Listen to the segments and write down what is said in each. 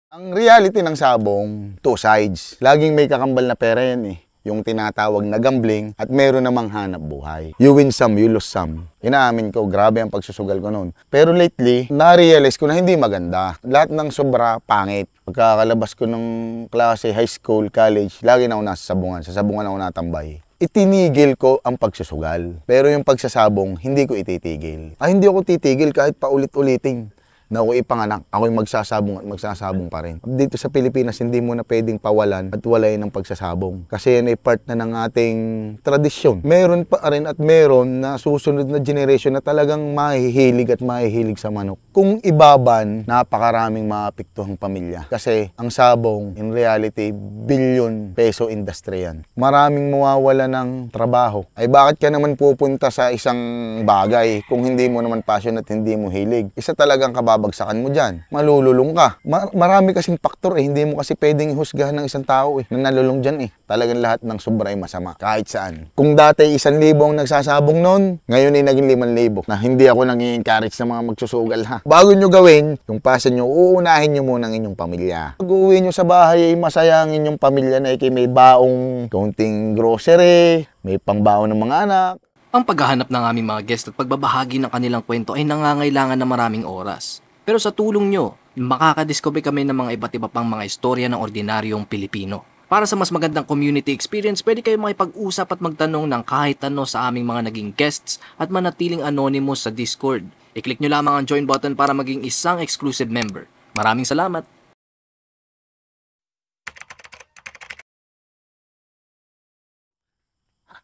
Ang reality ng sabong, two sides. Laging may kakambal na pera yan eh. Yung tinatawag na gambling at meron namang hanap buhay. You win some, you lose some. Inaamin ko, grabe ang pagsusugal ko noon. Pero lately, na-realize ko na hindi maganda. Lahat ng sobra, pangit. Pagkakalabas ko ng klase, high school, college, lagi na ako nasa sabungan. Sa sabungan ako natambay. Itinigil ko ang pagsusugal. Pero yung pagsasabong, hindi ko ititigil. Hindi ako titigil kahit paulit-uliting na ako ipanganak, ako'y magsasabong at magsasabong pa rin. Dito sa Pilipinas, hindi mo na pwedeng pawalan at walayin ng pagsasabong. Kasi yan ay part na ng ating tradisyon. Meron pa rin at meron na susunod na generation na talagang mahihilig at mahihilig sa manok. Kung ibaban, napakaraming maapektuhang pamilya. Kasi ang sabong, in reality, billion peso industry yan. Maraming mawawala ng trabaho. Ay bakit ka naman pupunta sa isang bagay kung hindi mo naman passion at hindi mo hilig? Isa talagang kababagsakan mo dyan. Malululong ka. Marami kasing faktor eh. Hindi mo kasi pwedeng ihusgahan ng isang tao eh. Na nalulong dyan eh. Talagang lahat ng sobra ay masama. Kahit saan. Kung dati 1,000 ang nagsasabong noon, ngayon ay naging 5,000. Na hindi ako nang-i-encourage sa mga magsusugal ha. Bago nyo gawin, yung passion nyo, uunahin nyo muna ang inyong pamilya. Pag uuwi nyo sa bahay ay masaya ang inyong pamilya na may baong kaunting grocery, may pangbaon ng mga anak. Ang paghahanap ng aming mga guest at pagbabahagi ng kanilang kwento ay nangangailangan ng maraming oras. Pero sa tulong nyo, makakadiscover kami ng mga iba't iba pang mga istorya ng ordinaryong Pilipino. Para sa mas magandang community experience, pwede kayo makipag-usap at magtanong ng kahit ano sa aming mga naging guests at manatiling anonymous sa Discord. I-click nyo lamang ang join button para maging isang exclusive member. Maraming salamat!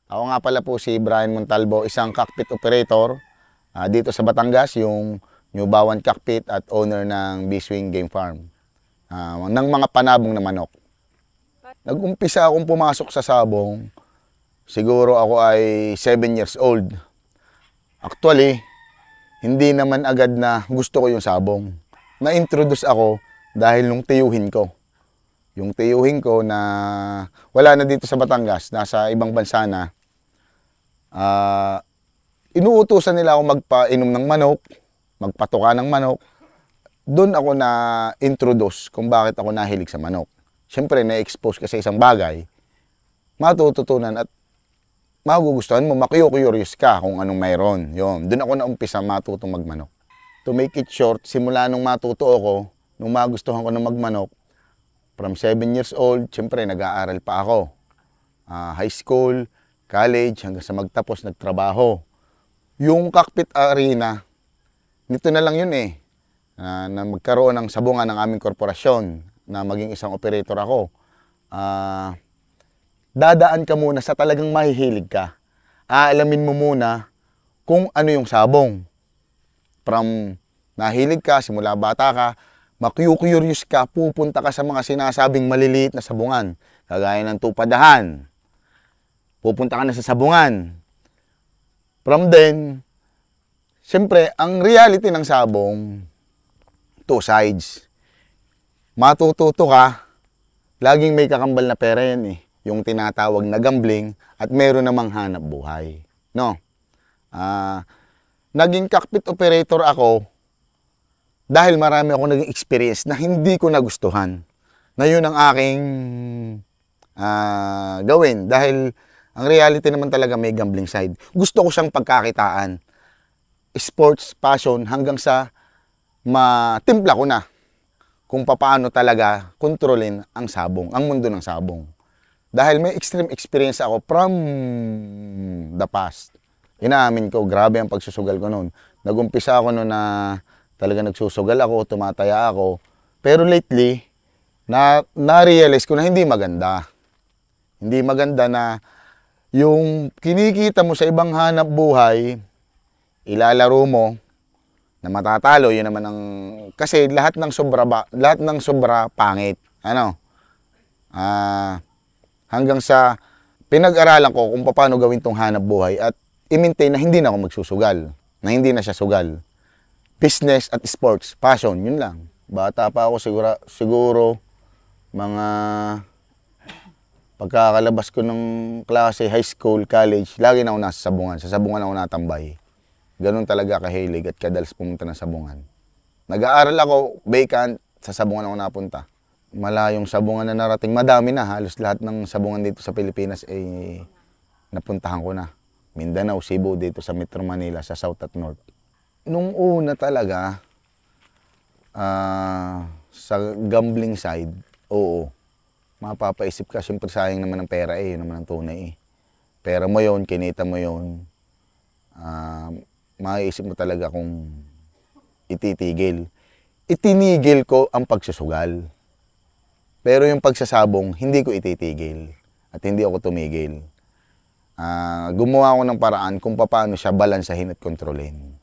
Ako nga pala po si Brian Montalvo, isang cockpit operator dito sa Batangas, yung New Bawan Cockpit at owner ng Biswing Game Farm ng mga panabong na manok. Nag-umpisa akong pumasok sa sabong, siguro ako ay 7 years old. Actually, hindi naman agad na gusto ko yung sabong. Na-introduce ako dahil nung tiyuhin ko. Yung tiyuhin ko na wala na dito sa Batangas, nasa ibang bansa na, inuutusan nila ako magpainom ng manok, magpatuka ng manok. Doon ako na-introduce kung bakit ako nahilig sa manok. Siyempre, na-expose ka sa isang bagay, matututunan at magugustuhan mo, makiyo-curious ka kung anong mayroon. Yun. Doon ako naumpisa matutong magmanok. To make it short, simula nung matuto ako, nung magustuhan ko na magmanok, from 7 years old, siyempre nag-aaral pa ako. High school, college, hanggang sa magtapos, nagtrabaho. Yung cockpit arena, nito na lang yun eh, na magkaroon ng sabungan ng aming korporasyon, na maging isang operator ako. Dadaan ka muna sa talagang mahihilig ka. Aalamin mo muna kung ano yung sabong. From nahilig ka, simula bata ka, makiyo-curious ka, pupunta ka sa mga sinasabing maliliit na sabungan. Kagaya ng tupadahan. Pupunta ka na sa sabungan. From then, siyempre, ang reality ng sabong, two sides. Matututo ka, laging may kakambal na pera yan eh. Yung tinatawag na gambling at meron namang hanap buhay. No? Naging cockpit operator ako dahil marami ako naging experience na hindi ko nagustuhan. Na yun ang aking gawin. Dahil ang reality naman talaga may gambling side. Gusto ko siyang pagkakitaan. Sports, passion, hanggang sa matimpla ko na kung paano talaga kontrolin ang sabong, ang mundo ng sabong. Dahil may extreme experience ako from the past. Inaamin ko, grabe ang pagsusugal ko noon. Nag-umpisa ako noon na talaga nagsusugal ako, tumataya ako. Pero lately, na-realize ko na hindi maganda. Hindi maganda na yung kinikita mo sa ibang hanap buhay, ilalaro mo, na matatalo, yun naman ang kasi lahat ng sobra pangit. Ano? Hanggang sa pinag-aralan ko kung paano gawin tong hanap buhay at i-maintain na hindi na ako magsusugal, na hindi na siya sugal. Business at sports, passion, yun lang. Bata pa ako siguro mga pagkakalabas ko ng klase, high school, college, lagi na ako nasa sabungan. Sa sabungan ako natambay. Ganun talaga kahilig at kadalas pumunta ng sabungan. Nag-aaral ako, vacant, sa sabungan ako napunta. malayong sabungan na narating. Madami na, halos lahat ng sabungan dito sa Pilipinas ay napuntahan ko na. Mindanao, Cebu, dito sa Metro Manila, sa South at North. Nung una talaga, sa gambling side, oo. Mapapaisip ka, siyempre sayang naman ng pera yun naman ang tunay Pera mo yon, kinita mo yon. Maiisip mo talaga kung ititigil. Itinigil ko ang pagsusugal. Pero yung pagsasabong, hindi ko ititigil. At hindi ako tumigil. Gumawa ako ng paraan kung paano siya balansahin at kontrolin.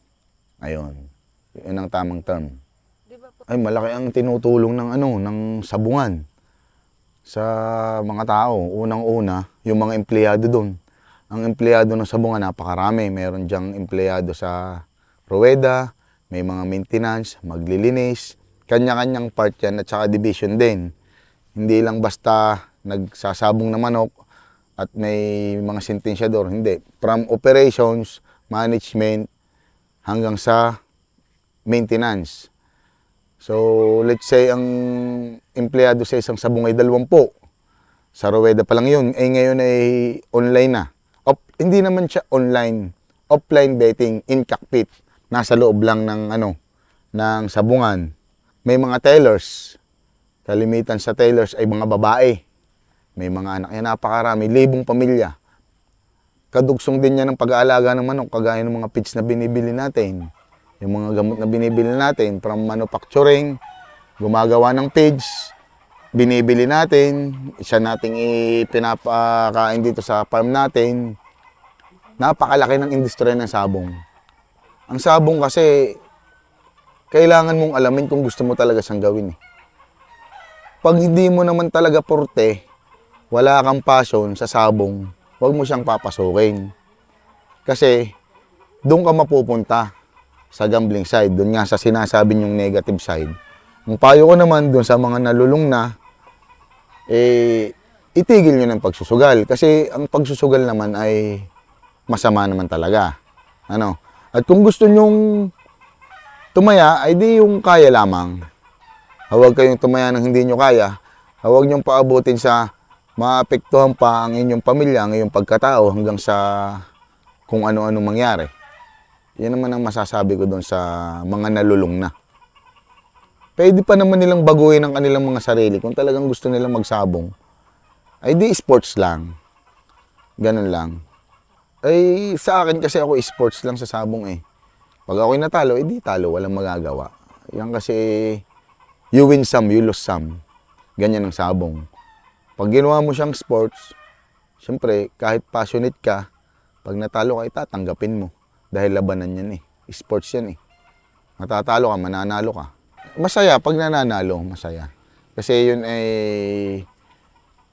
Ayun. Yun ang tamang term. Ay, malaki ang tinutulong ng sabungan sa mga tao. Unang-una, yung mga empleyado doon. Ang empleyado ng sabungan, napakarami. Meron diyang empleyado sa ruweda, may mga maintenance, maglilinis. Kanya-kanyang part yan at saka division din. Hindi lang basta nagsasabong na manok at may mga sentensyador. Hindi. From operations, management, hanggang sa maintenance. So, let's say ang empleyado sa isang sabong ay 20. Sa ruweda pa lang yun. Ngayon ay online na. Hindi naman siya online. Offline betting in cockpit. Nasa loob lang ng sabungan. May mga tellers. Kalimitan sa tellers ay mga babae. May mga anak yan, napakarami, libong pamilya. Kadugsong din yan ng pag-aalaga ng manok, kagaya ng mga feeds na binibili natin. Yung mga gamot na binibili natin, from manufacturing, gumagawa ng feeds, binibili natin, isa nating ipinapakain dito sa farm natin. Napakalaki ng industriya ng sabong. Ang sabong kasi, kailangan mong alamin kung gusto mo talaga siyang gawin. Pag hindi mo naman talaga porte, wala kang passion sa sabong, huwag mo siyang papasukin. Kasi, doon ka mapupunta sa gambling side, doon nga sa sinasabi niyong negative side. Ang payo ko naman doon sa mga nalulung na, itigil nyo ng pagsusugal. Kasi ang pagsusugal naman ay masama naman talaga. At kung gusto nyong tumaya, ay di yung kaya lamang. Huwag kayong tumaya ng hindi nyo kaya. Huwag nyong paabutin sa maapektuhan pa ang inyong pamilya, ang inyong pagkatao hanggang sa kung ano-ano mangyari. Yan naman ang masasabi ko doon sa mga nalulung na. Pwede pa naman nilang baguhin ang kanilang mga sarili kung talagang gusto nilang magsabong. Ay di sports lang. Ganun lang. Ay sa akin kasi ako sports lang sa sabong Pag ako'y natalo, di talo, walang magagawa. Yan kasi you win some, you lose some. Ganyan ang sabong. Pag ginawa mo siyang sports, siyempre, kahit passionate ka, pag natalo ka, itatanggapin mo. Dahil labanan yan Sports yan Matatalo ka, mananalo ka. Masaya, pag nananalo, masaya. Kasi yun ay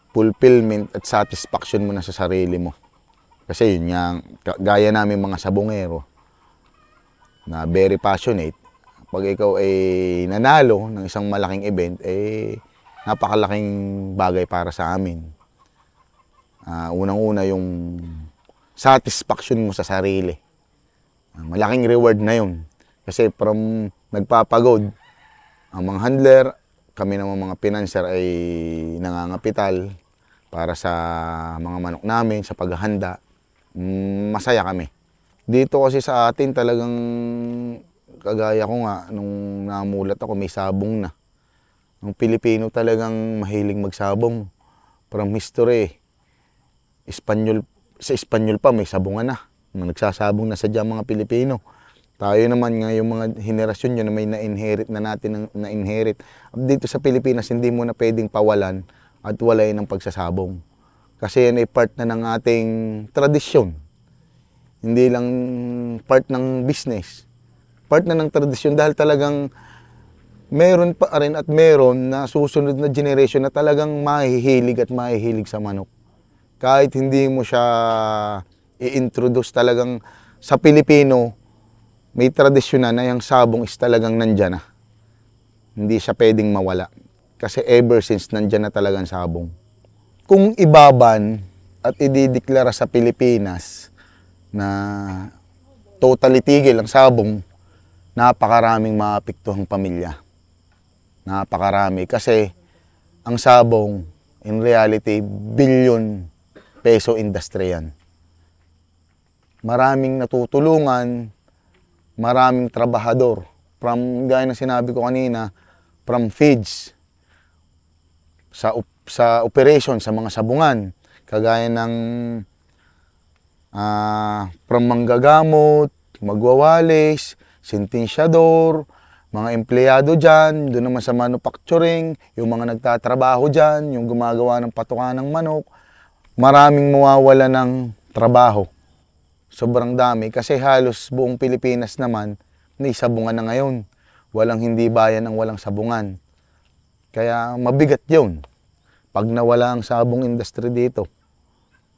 fulfillment at satisfaction mo na sa sarili mo. Kasi yun nga, gaya namin mga sabongero, na very passionate. Pag ikaw ay nanalo ng isang malaking event, napakalaking bagay para sa amin. Unang-una yung satisfaction mo sa sarili. Malaking reward na yun. Kasi from nagpapagod, ang mga handler, kami naman mga financer ay nangangapital para sa mga manok namin, sa paghahanda. Masaya kami. Dito kasi sa atin talagang kagaya ko nga, nung namulat ako, may sabong na. Ang Pilipino talagang mahilig magsabong. From history, sa Espanyol pa may sabungan na. Nagsasabong na sadya mga Pilipino. Tayo naman nga yung mga henerasyon nyo na may na-inherit na natin na-inherit. Dito sa Pilipinas, hindi mo na pwedeng pawalan at walayin ng pagsasabong. Kasi yan ay part na ng ating tradisyon. Hindi lang part ng business. Part na ng tradisyon dahil talagang meron pa rin at meron na susunod na generation na talagang mahihilig at mahihilig sa manok. Kahit hindi mo siya i-introduce talagang sa Pilipino, may tradisyon na yung sabong is talagang nandyan na. Hindi siya pwedeng mawala. Kasi ever since nandyan na talagang sabong. Kung ibaban at idideklara sa Pilipinas na totally tigil ang sabong, napakaraming maapektuhang pamilya. Napakarami kasi ang sabong, in reality, billion peso industry yan. Maraming natutulungan, maraming trabahador. From, gaya na sinabi ko kanina, from feeds, sa operation, sa mga sabungan, kagaya ng from manggagamot, magwawalis, sentensyador, mga empleyado dyan, doon naman sa manufacturing, yung mga nagtatrabaho dyan, yung gumagawa ng patuka ng manok, maraming mawawala ng trabaho. Sobrang dami kasi halos buong Pilipinas naman may sabungan na ngayon. Walang hindi bayan ang walang sabungan. Kaya mabigat yun pag nawala ang sabong industry dito.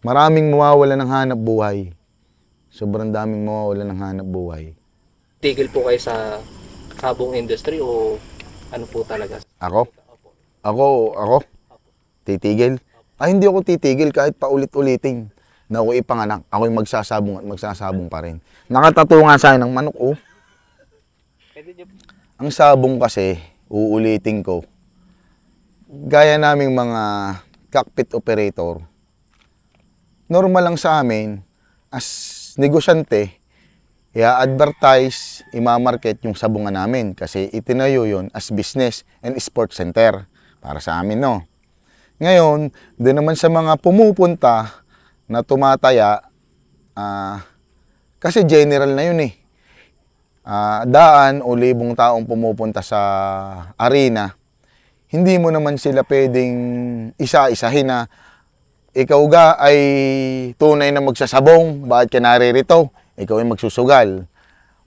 Maraming mawawala ng hanap buhay. Sobrang daming mawawala ng hanap buhay. Tigil po kayo sa sabong industry o ano po talaga? Ako? Titigil? Hindi ako titigil kahit paulit-ulitin na ako ipanganak. Ako yung magsasabong at magsasabong pa rin. Nakatato nga sa akin ng manok, oh. Ang sabong kasi, uulitin ko, gaya naming mga cockpit operator, normal lang sa amin, as negosyante, i-advertise, i-market yung sabungan namin kasi itinayo yun as business and sports center para sa amin, no? Ngayon, doon naman sa mga pumupunta na tumataya, kasi general na yun eh. Daan o libong taong pumupunta sa arena, hindi mo naman sila pwedeng isa-isahin na ikaw ga ay tunay na magsasabong, bakit ka naririto? Ikaw ay magsusugal.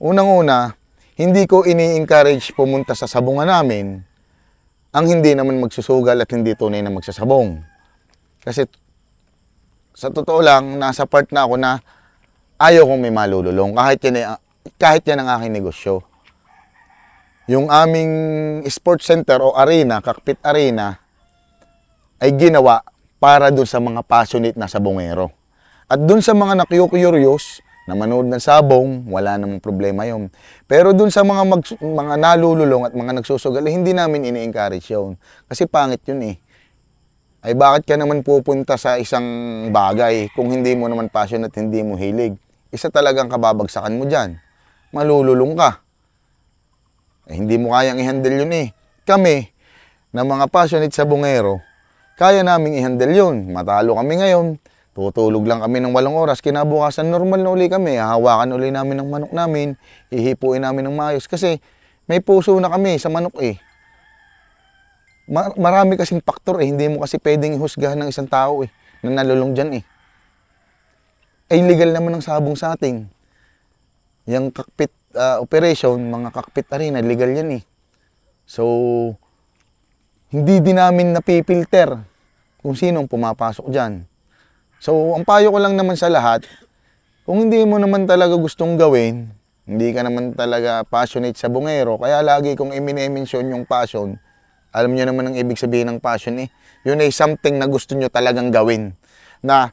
Unang-una, hindi ko ini-encourage pumunta sa sabungan namin ang hindi naman magsusugal at hindi tunay na magsasabong. Kasi sa totoo lang, nasa part na ako na ayaw kong may malululong kahit yan ang aking negosyo. Yung aming sports center o arena, cockpit arena, ay ginawa para doon sa mga passionate na sabongero. At doon sa mga nakiyo-curious, na manood ng sabong, wala namang problema yun. Pero dun sa mga nalululong at mga nagsusugal, hindi namin ini-encourage yun. Kasi pangit yun eh. Ay bakit ka naman pupunta sa isang bagay kung hindi mo naman passion at hindi mo hilig? Isa talagang kababagsakan mo dyan. Malululong ka. Hindi mo kayang i-handle yun eh. Kami, na mga passionate sabongero, kaya naming i-handle yun. Matalo kami ngayon. Tutulog lang kami ng 8 oras, kinabukasan normal na uli kami, hahawakan uli namin ng manok namin, hihipuin namin ng maayos kasi may puso na kami sa manok eh. Marami kasing faktor eh, hindi mo kasi pwedeng ihusgahan ng isang tao eh, na nalulong dyan eh. Ay legal naman ang sabong sa atin. Yung cockpit operation, mga cockpit arena, legal yan eh. So, hindi din namin napipilter kung sinong pumapasok dyan. So, ang payo ko lang naman sa lahat, kung hindi mo naman talaga gustong gawin, hindi ka naman talaga passionate sa bungero, kaya lagi kong i-mention yung passion, alam niyo naman ang ibig sabihin ng passion eh, yun ay something na gusto nyo talagang gawin, na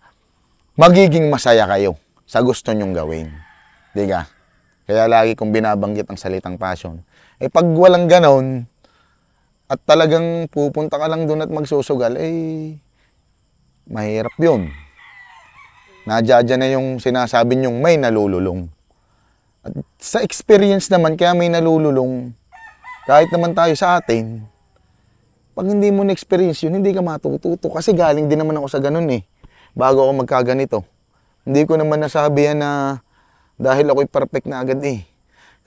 magiging masaya kayo sa gusto nyong gawin. Diga? Kaya lagi kong binabanggit ang salitang passion. Eh pag walang ganon, at talagang pupunta ka lang doon at magsusugal, eh, mahirap yun. Nadya na yung sinasabi nyong may nalululong. At sa experience naman, kaya may nalululong, kahit naman tayo sa atin, pag hindi mo na-experience yun, hindi ka matututo. Kasi galing din naman ako sa ganun eh, bago ako magkaganito. Hindi ko naman nasabi yan na dahil ako'y perfect na agad eh.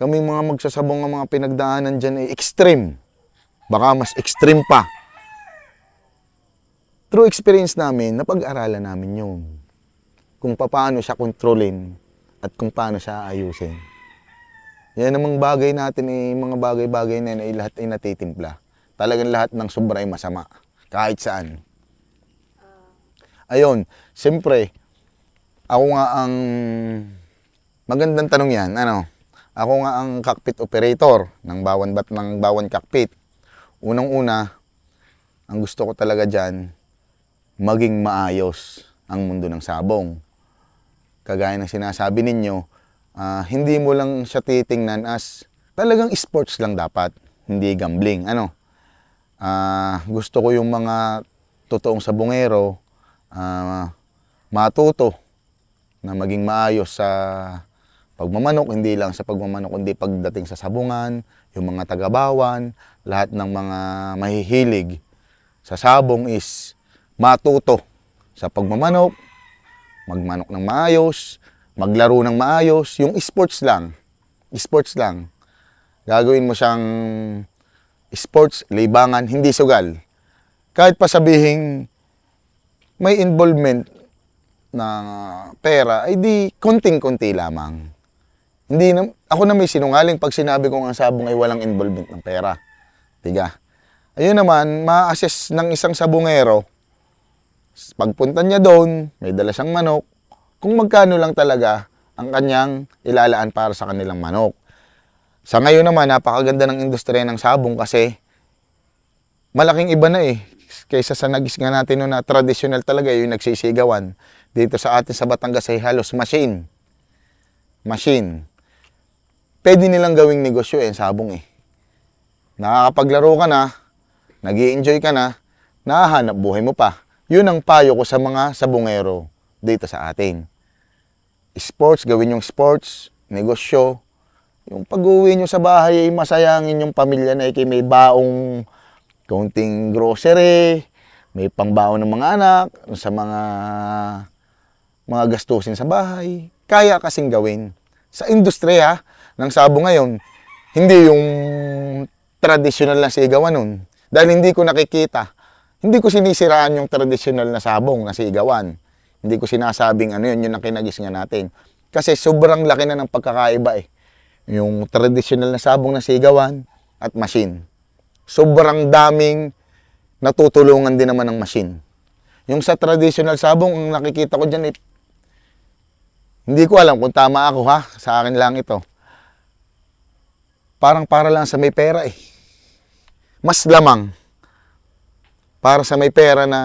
Kami mga magsasabong ng mga pinagdaanan dyan ay extreme. Baka mas extreme pa. Through experience namin, napag-aralan namin yun. Kung paano siya kontrolin at kung paano siya ayusin. Yan namang bagay natin eh, mga bagay-bagay na yun ay lahat ay natitimpla. Talagang lahat ng sobra ay masama. Kahit saan. Ayun, siyempre, ako nga ang magandang tanong yan, ano? Ako nga ang cockpit operator ng bawang cockpit. Unang-una, ang gusto ko talaga dyan, maging maayos ang mundo ng sabong. Kagaya ng sinasabi ninyo, hindi mo lang siya titingnan as talagang sports lang dapat, hindi gambling. Ano? Gusto ko yung mga totoong sabungero matuto na maging maayos sa pagmamanok, hindi lang sa pagmamanok, kundi pagdating sa sabungan, yung mga tagabawan, lahat ng mga mahihilig sa sabong is matuto sa pagmamanok, magmanok ng maayos, maglaro ng maayos, yung sports lang. Gagawin mo siyang sports, libangan, hindi sugal. Kahit pa sabihing may involvement ng pera, ay di konting-konti lamang. Hindi na, ako na may sinungaling pag sinabi kong ang sabong ay walang involvement ng pera. Tiga. Ayun naman, ma-assess ng isang sabungero, pagpunta niya doon, may dala siyang manok, kung magkano lang talaga ang kanyang ilalaan para sa kanilang manok. Sa ngayon naman, napakaganda ng industriya ng sabong kasi malaking iba na eh. Kaysa sa nagisga natin noon na traditional talaga yung nagsisigawan. Dito sa atin sa Batangas ay halos machine. Pwede nilang gawing negosyo eh, sabong eh. Nakakapaglaro ka na, nag-i-enjoy ka na, nahahanap buhay mo pa. Yun ang payo ko sa mga sabongero dito sa atin. Sports, gawin yung sports, negosyo. Yung pag-uwi nyo sa bahay ay masayangin yung pamilya na may baong kaunting grocery, may pangbaon ng mga anak, sa mga gastusin sa bahay. Kaya kasing gawin. Sa industriya ng sabong ngayon, hindi yung traditional na sigawan nun. Dahil hindi ko nakikita, hindi ko sinisiraan yung traditional na sabong na sigawan. Hindi ko sinasabing ano yun ang kinagisngan natin. Kasi sobrang laki na ng pagkakaiba eh. Yung traditional na sabong na sigawan at machine. Sobrang daming natutulungan din naman ng machine. Yung sa traditional sabong, ang nakikita ko dyan, hindi ko alam kung tama ako ha, sa akin lang ito. Parang para lang sa may pera eh. Mas lamang. Para sa may pera na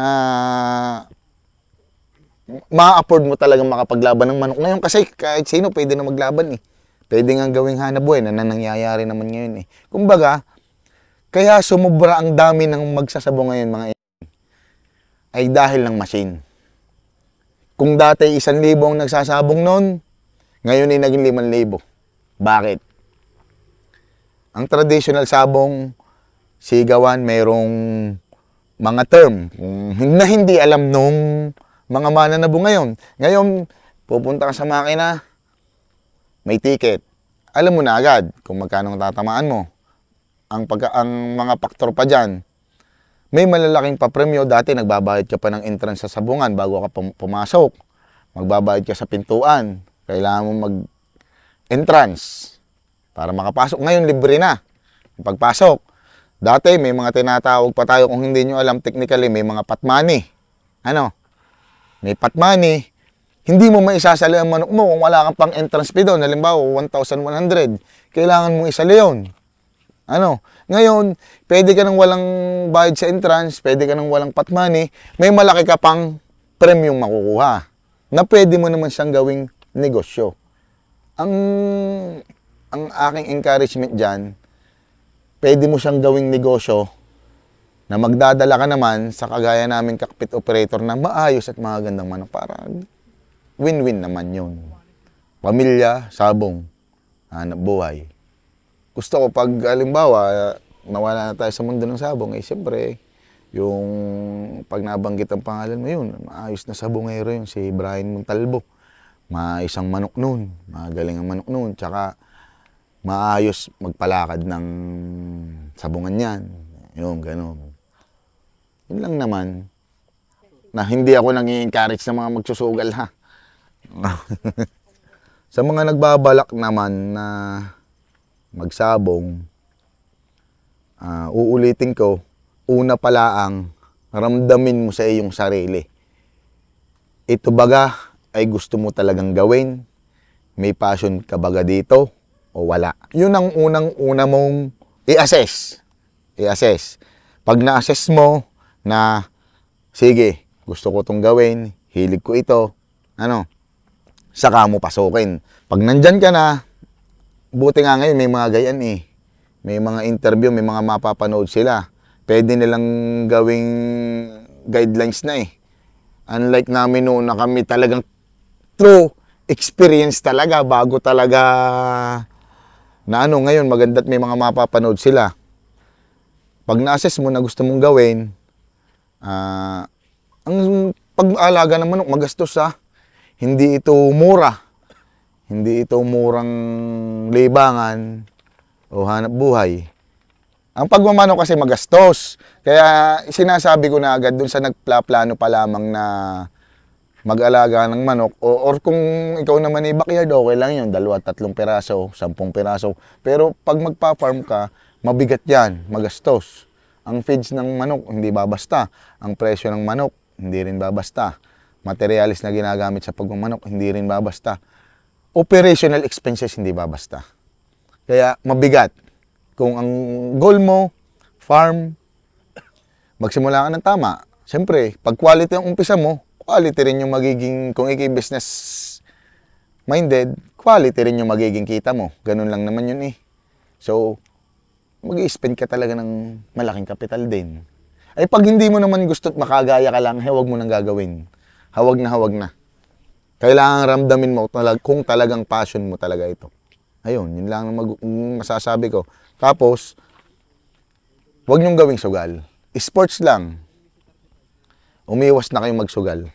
ma-afford mo talagang makapaglaban ng manok. Ngayon kasi kahit sino pwede na maglaban eh. Pwede nga gawing hanap buhay na nangyayari naman ngayon eh. Kumbaga, kaya sumubra ang dami ng magsasabong ngayon mga ay dahil ng machine. Kung dati 1,000 ang nagsasabong noon, ngayon ay naging 5,000. Bakit? Ang traditional sabong sigawan mayroong mga term na hindi alam nung mga mananabo ngayon. Ngayon, pupunta ka sa makina, may ticket. Alam mo na agad kung magkano ang tatamaan mo. Ang mga faktor pa dyan, may malalaking papremyo. Dati nagbabayad ka pa ng entrance sa sabungan bago ka pumasok. Magbabayad ka sa pintuan. Kailangan mo mag-entrance para makapasok. Ngayon, libre na. Pagpasok. Dati, may mga tinatawag pa tayo, kung hindi nyo alam technically, may mga pot money. Ano? May pot money. Hindi mo maisasali ang manok mo kung wala kang pang entrance fee doon. Halimbawa, 1,100. Kailangan mo isali yun. Ano? Ngayon, pwede ka nang walang bayad sa entrance, pwede ka nang walang pot money, may malaki ka pang premium makukuha. Na pwede mo naman siyang gawing negosyo. Ang aking encouragement dyan, pwede mo siyang gawing negosyo na magdadala ka naman sa kagaya namin cockpit operator na maayos at magagandang manok para win-win naman yun. Pamilya, sabong, hanap buhay. Gusto ko pag, halimbawa, nawala na tayo sa mundo ng sabong, eh siyempre, yung pag nabanggit ang pangalan mo yun, maayos na sabongero yun, si Brian Montalvo. Maayos ang manok nun, magaling ang manok nun, tsaka maayos magpalakad ng sabungan yan. Yun, gano'n. Yun lang naman, na hindi ako nang-i-encourage sa mga magsusugal ha. Sa mga nagbabalak naman na magsabong, uulitin ko, una pala ang ramdamin mo sa iyong sarili. Ito baga ay gusto mo talagang gawin? May passion ka baga dito o wala? Yun ang unang-una mong i-assess. Pag na-assess mo na, sige, gusto ko itong gawin, hilig ko ito, saka mo pasukin. Pag nandyan ka na, buti nga ngayon may mga gayan eh. May mga interview, may mga mapapanood sila. pwede nilang gawing guidelines na eh. Unlike namin noon na kami talagang true experience talaga bago talaga na ano ngayon maganda't may mga mapapanood sila. Pag na-assess mo na gusto mong gawin, ang pag-aalaga ng manok magastos ha. Hindi ito mura. Hindi ito murang libangan o hanap buhay. Ang pagmamanok kasi magastos. Kaya sinasabi ko na agad dun sa nagplano pa lamang na mag-alaga ng manok. Or kung ikaw naman ay backyard, okay lang yun. 2-3 piraso, 10 piraso. Pero pag magpa-farm ka, mabigat yan, magastos. Ang feeds ng manok, hindi babasta. Ang presyo ng manok, hindi rin babasta. Materialis na ginagamit sa pagmamanok, hindi rin babasta. Operational expenses, hindi babasta. Kaya mabigat. Kung ang goal mo, farm, magsimula ka ng tama. Siyempre, pag quality ang umpisa mo, quality rin yung magiging, kung business minded, quality rin yung magiging kita mo. Ganun lang naman yun eh. So, mag-i-spend ka talaga ng malaking kapital din. Ay pag hindi mo naman gusto't makagaya ka lang, huwag mo nang gagawin. Hawag na. Kailangan ramdamin mo kung talagang passion mo talaga ito. Ayun, yun lang ang masasabi ko. Tapos, huwag niyong gawing sugal. Sports lang. Umiwas na kayong magsugal.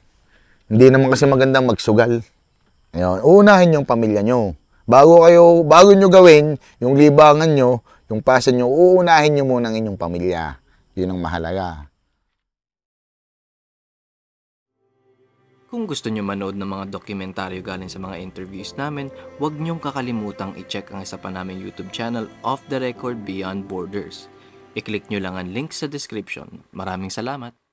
Hindi naman kasi magandang magsugal. Ayun, uunahin yung pamilya nyo. Bago nyo gawin yung libangan nyo, yung passion nyo, uunahin nyo muna ang inyong pamilya. Yun ang mahalaga. Kung gusto nyo manood ng mga dokumentaryo galing sa mga interviews namin, huwag nyong kakalimutang i-check ang isa pa naming YouTube channel, Off the Record Beyond Borders. I-click nyo lang ang link sa description. Maraming salamat!